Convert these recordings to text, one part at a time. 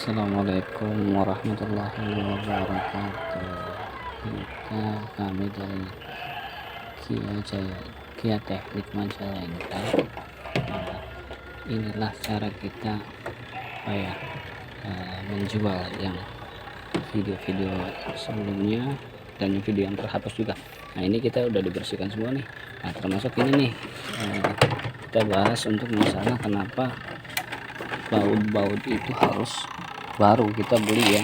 Assalamualaikum warahmatullahi wabarakatuh. Kami dari Kia Teknik Majalengka. Inilah cara kita menjual yang video-video sebelumnya dan video yang terhapus juga. Nah, ini kita udah dibersihkan semua nih. Nah, termasuk ini nih, kita bahas untuk masalah kenapa baut-baut itu harus baru kita beli ya.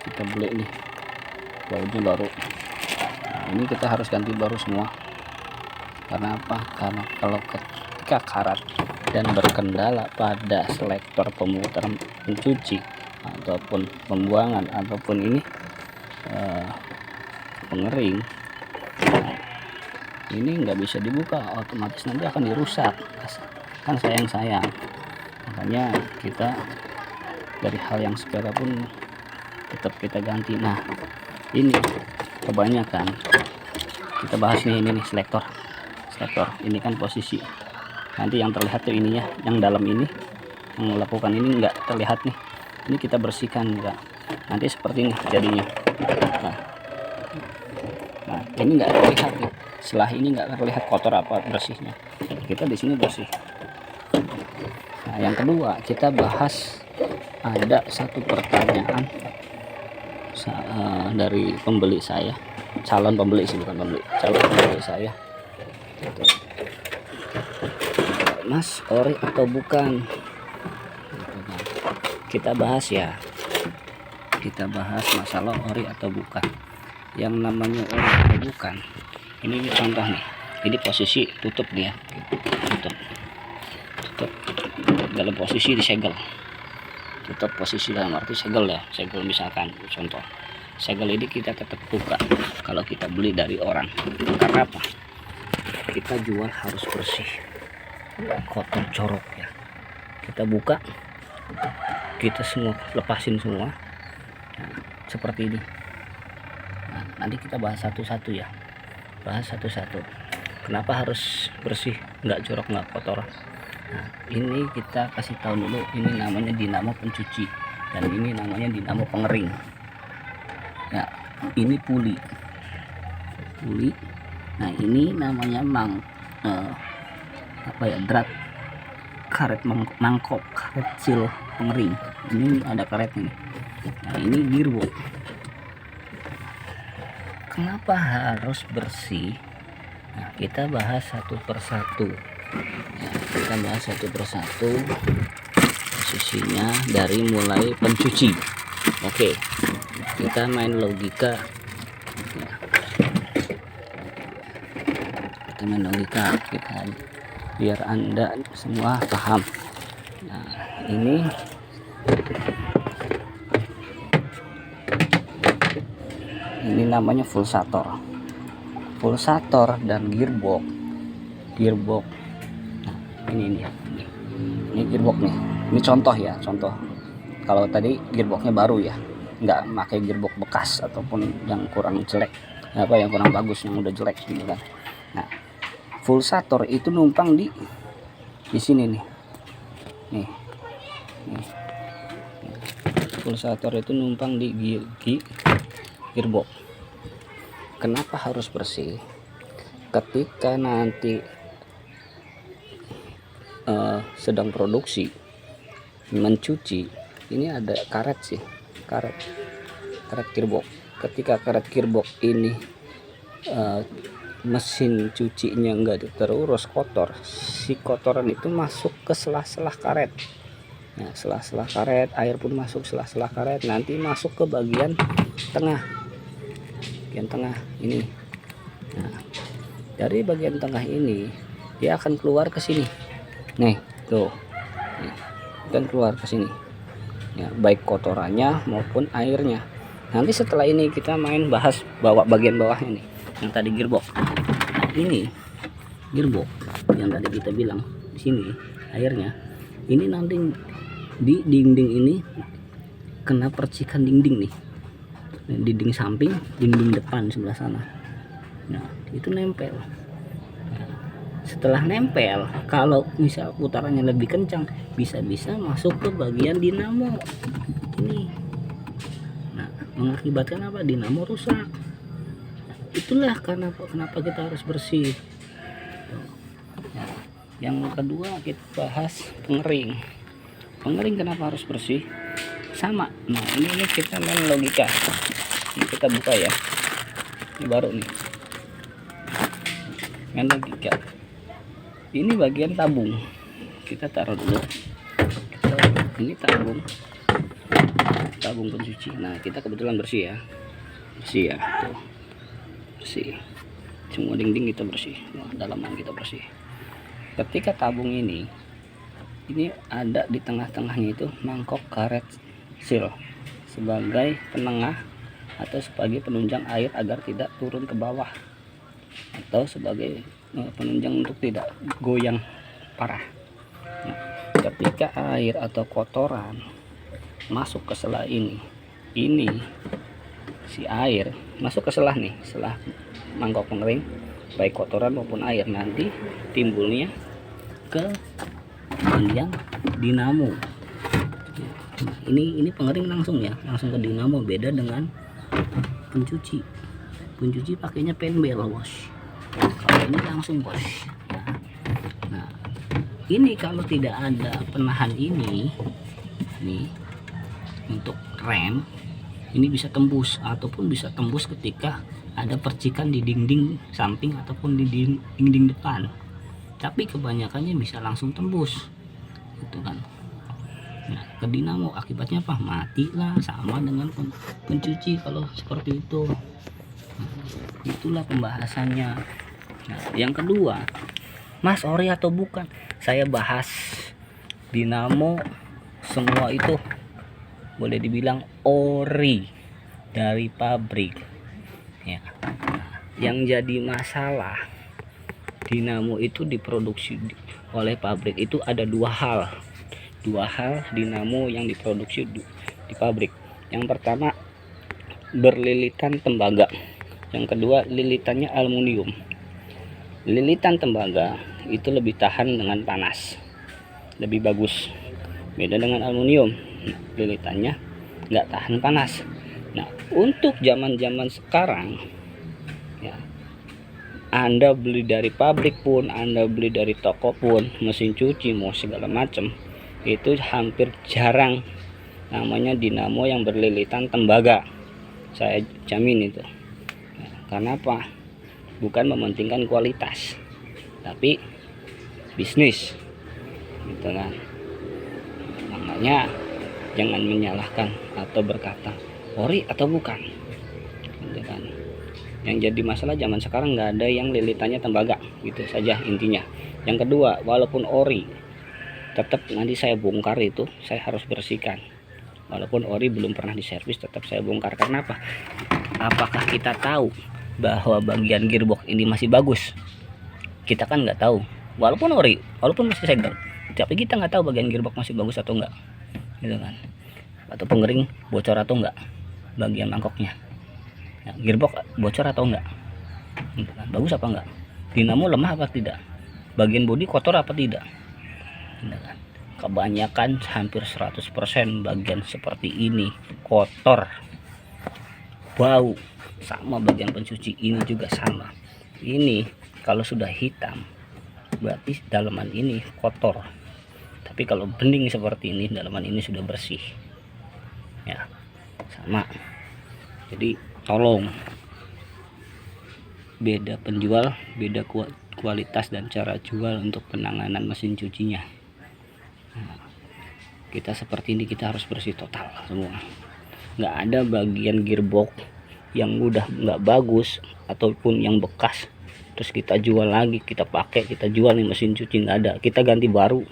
Kita beli nih bautnya baru. Nah, ini kita harus ganti baru semua. Karena apa? Karena kalau ketika karat dan berkendala pada selektor pemutar pencuci ataupun pembuangan ataupun ini pengering, ini nggak bisa dibuka, otomatis nanti akan dirusak, kan sayang. Makanya kita dari hal yang sepele pun tetap kita ganti. Nah, ini kebanyakan kita bahas nih, ini nih selektor ini kan posisi nanti yang terlihat tuh ininya, yang dalam ini yang melakukan ini nggak terlihat nih. Ini kita bersihkan enggak, nanti seperti ini jadinya. Nah, ini nggak terlihat nih, setelah ini nggak terlihat kotor apa bersihnya, kita di sini bersih. Nah, yang kedua kita bahas, ada satu pertanyaan dari pembeli saya, calon pembeli sih, bukan pembeli, calon pembeli saya. Mas, ori atau bukan? Kita bahas ya, kita bahas masalah ori atau bukan. Yang namanya ori atau bukan, ini contoh nih, ini posisi tutup dia, tutup dalam posisi disegel, tutup posisi dalam arti segel ya, segel misalkan contoh segel ini kita tetap buka kalau kita beli dari orang. Karena apa? Kita jual harus bersih, kotor corok ya, kita buka, kita semua lepasin semua. Nah, seperti ini. Nah, nanti kita bahas satu-satu ya, bahas satu-satu kenapa harus bersih, nggak jorok, nggak kotor. Nah, ini kita kasih tahu dulu, ini namanya dinamo pencuci dan ini namanya dinamo pengering. Ya, ini puli. Nah, ini namanya drat, karet mangkok, karet seal pengering. Ini ada karetnya nih. Nah, ini gearbox. Kenapa harus bersih? Nah, kita bahas satu persatu. Kita bahas satu persatu posisinya dari mulai pencuci. Oke, kita main logika ya. Kita main logika kita biar Anda semua paham. Nah, ini namanya pulsator dan gearbox. Nah, ini gearbox nih. Ini contoh ya, contoh. Kalau tadi gearboxnya baru ya, nggak pakai gearbox bekas ataupun yang kurang jelek, yang kurang bagus, yang udah jelek gitu kan. Nah, pulsator itu numpang di sini nih. Nih. Pulsator itu numpang di gearbox. Kenapa harus bersih? Ketika nanti sedang produksi mencuci, ini ada karet gearbox. Ketika karet gearbox ini mesin cucinya enggak terurus, kotor, si kotoran itu masuk ke sela-sela karet. Nah, sela-sela karet, air pun masuk sela-sela karet, nanti masuk ke bagian tengah ini. Nah, dari bagian tengah ini dia akan keluar ke sini. Nih, tuh. Nih, dan keluar ke sini. Ya, baik kotorannya maupun airnya. Nanti setelah ini kita main bahas bagian bawahnya nih, yang tadi gearbox. Nah, ini gearbox yang tadi kita bilang di sini airnya. Ini nanti di dinding ini kena percikan dinding nih. Dinding samping, dinding depan sebelah sana. Nah, itu nempel. Nah, Setelah nempel, kalau misal putarannya lebih kencang, bisa-bisa masuk ke bagian dinamo ini. Nah, mengakibatkan apa? Dinamo rusak. Itulah kenapa kita harus bersih. Nah, yang kedua kita bahas pengering. Pengering kenapa harus bersih? Sama. Nah, ini kita main logika. Ini kita buka ya. Ini baru nih. Main logika. Ini bagian tabung. Kita taruh dulu. Ini tabung pencuci. Nah, kita kebetulan bersih ya. Bersih ya. Tuh. Bersih. Semua dinding kita bersih. Nah, dalaman kita bersih. Ketika tabung ini ada di tengah-tengahnya itu mangkok karet seal sebagai penengah atau sebagai penunjang air agar tidak turun ke bawah, atau sebagai penunjang untuk tidak goyang parah. Nah, ketika air atau kotoran masuk ke selah ini si air masuk ke selah nih, selah mangkok pengering, baik kotoran maupun air, nanti timbulnya ke bagian dinamo. Nah, ini pengering langsung ya, langsung ke dinamo. Beda dengan pencuci pakainya penbel bos, kalau ini langsung bos. Nah, ini kalau tidak ada penahan ini nih untuk rem, ini bisa tembus ataupun bisa tembus ketika ada percikan di dinding samping ataupun di dinding depan. Tapi kebanyakannya bisa langsung tembus gitu kan. Nah, ke dinamo akibatnya apa? Mati lah, sama dengan pencuci kalau seperti itu. Nah, itulah pembahasannya. Nah, yang kedua, Mas, ori atau bukan? Saya bahas dinamo semua itu boleh dibilang ori dari pabrik ya. Nah, yang jadi masalah dinamo itu diproduksi oleh pabrik itu ada dua hal dinamo yang diproduksi di pabrik. Yang pertama berlilitan tembaga, yang kedua lilitannya aluminium. Lilitan tembaga itu lebih tahan dengan panas, lebih bagus, beda dengan aluminium, lilitannya nggak tahan panas. Nah, untuk zaman sekarang ya, Anda beli dari pabrik pun, Anda beli dari toko pun, mesin cuci mau segala macam, itu hampir jarang namanya dinamo yang berlilitan tembaga. Saya jamin itu. Nah, karena apa? Bukan mementingkan kualitas, tapi bisnis gitu kan. Makanya jangan menyalahkan atau berkata ori atau bukan gitu kan. Yang jadi masalah zaman sekarang nggak ada yang lilitannya tembaga, gitu saja intinya. Yang kedua, walaupun ori tetap nanti saya bongkar, itu saya harus bersihkan. Walaupun ori belum pernah diservis, tetap saya bongkar. Karena apa? Apakah kita tahu bahwa bagian gearbox ini masih bagus? Kita kan nggak tahu. Walaupun ori, walaupun masih segel, tapi kita nggak tahu bagian gearbox masih bagus atau enggak, gitu kan. Atau pengering bocor atau enggak bagian mangkoknya, ya, gearbox bocor atau enggak, gitu kan. Bagus apa enggak, dinamo lemah apa tidak, bagian bodi kotor apa tidak, gitu kan. Kebanyakan hampir 100% bagian seperti ini kotor, bau. Sama bagian pencuci ini juga sama. Ini kalau sudah hitam berarti dalaman ini kotor, tapi kalau bening seperti ini dalaman ini sudah bersih ya. Sama. Jadi tolong, beda penjual, beda kualitas dan cara jual untuk penanganan mesin cucinya. Nah, kita seperti ini, kita harus bersih total semua. Nggak ada bagian gearbox yang udah nggak bagus ataupun yang bekas terus kita jual lagi, kita pakai, kita jual nih mesin cuci, nggak ada. Kita ganti baru,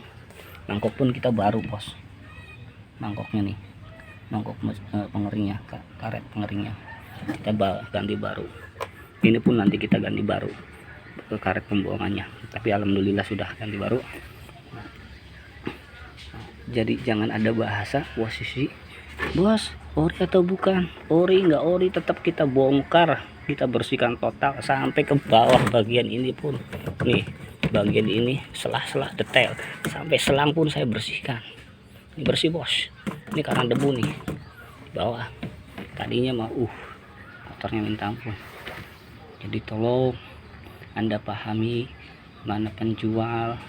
mangkok pun kita baru bos, mangkoknya nih, mangkok pengeringnya, karet pengeringnya kita ganti baru. Ini pun nanti kita ganti baru ke karet pembuangannya, tapi alhamdulillah sudah ganti baru. Jadi jangan ada bahasa posisi bos ori atau bukan, ori nggak ori tetap kita bongkar, kita bersihkan total sampai ke bawah bagian ini pun. Nih bagian ini selah-selah detail, sampai selang pun saya bersihkan. Ini bersih bos, ini karena debu nih di bawah. Tadinya mah kotornya minta ampun. Jadi tolong Anda pahami mana penjual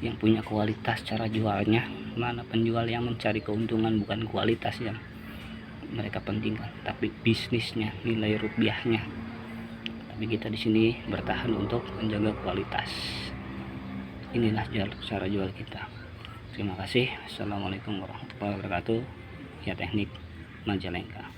yang punya kualitas cara jualnya, mana penjual yang mencari keuntungan bukan kualitas yang mereka pentingkan, tapi bisnisnya, nilai rupiahnya. Tapi kita di sini bertahan untuk menjaga kualitas. Inilah cara jual kita. Terima kasih. Assalamualaikum warahmatullahi wabarakatuh. Ya, teknik Majalengka.